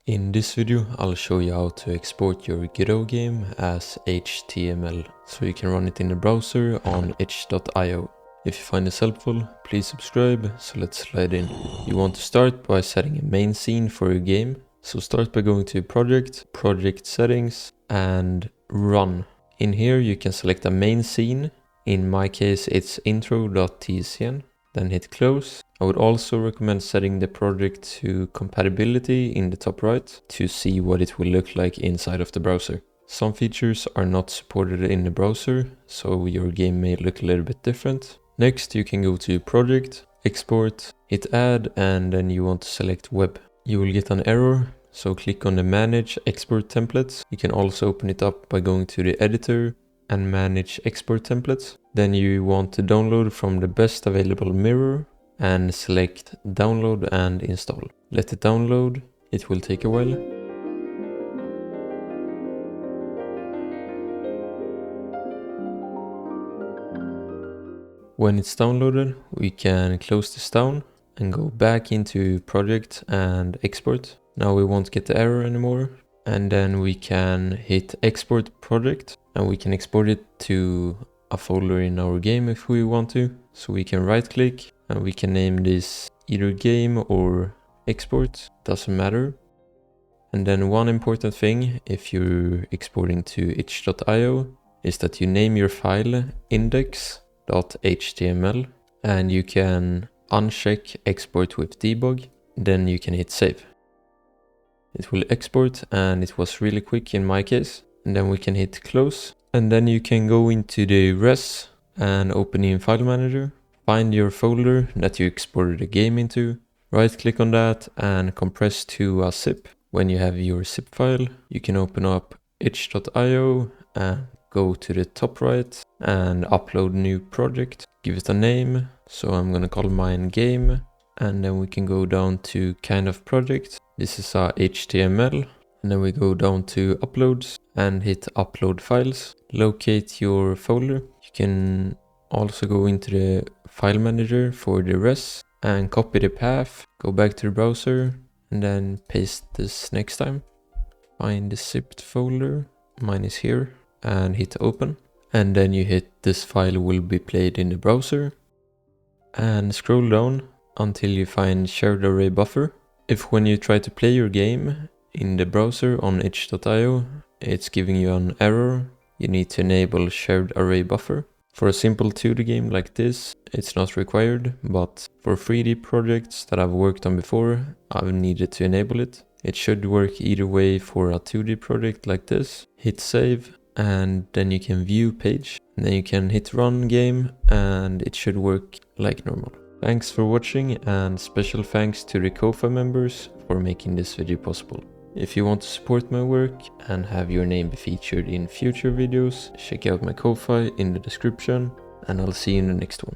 In this video, I'll show you how to export your Godot game as HTML, so you can run it in the browser on itch.io. If you find this helpful, please subscribe, so let's slide in. You want to start by setting a main scene for your game, so start by going to Project, Project Settings, and Run. In here you can select a main scene, in my case it's intro.tscn, then hit close. I would also recommend setting the project to compatibility in the top right to see what it will look like inside of the browser. Some features are not supported in the browser, so your game may look a little bit different. Next you can go to Project, Export, hit Add, and then you want to select Web. You will get an error, so click on the Manage Export Templates. You can also open it up by going to the editor and Manage Export Templates. Then you want to download from the best available mirror and select download and install. Let it download, it will take a while. When it's downloaded, we can close this down and go back into project and export. Now we won't get the error anymore. And then we can hit export project and we can export it to a folder in our game if we want to. So we can right click and we can name this either game or export, doesn't matter. And then one important thing if you're exporting to itch.io is that you name your file index.html and you can uncheck export with debug, then you can hit save. It will export and it was really quick in my case. And then we can hit close and then you can go into the res and open in file manager. Find your folder that you exported the game into, right click on that and compress to a zip. When you have your zip file, you can open up itch.io and go to the top right and upload new project. Give it a name, so I'm gonna call mine game, and then we can go down to kind of project. This is our HTML, and then we go down to uploads and hit upload files. Locate your folder. You can also go into the file manager for the res and copy the path, go back to the browser and then paste this next time. Find the zipped folder, mine is here, and hit open. And then you hit this file will be played in the browser and scroll down until you find shared array buffer. If when you try to play your game in the browser on itch.io, it's giving you an error, you need to enable shared array buffer. For a simple 2D game like this, it's not required, but for 3D projects that I've worked on before, I've needed to enable it. It should work either way for a 2D project like this. Hit save, and then you can view page. And then you can hit run game, and it should work like normal. Thanks for watching, and special thanks to the Ko-Fi members for making this video possible. If you want to support my work and have your name be featured in future videos, check out my Ko-Fi in the description, and I'll see you in the next one.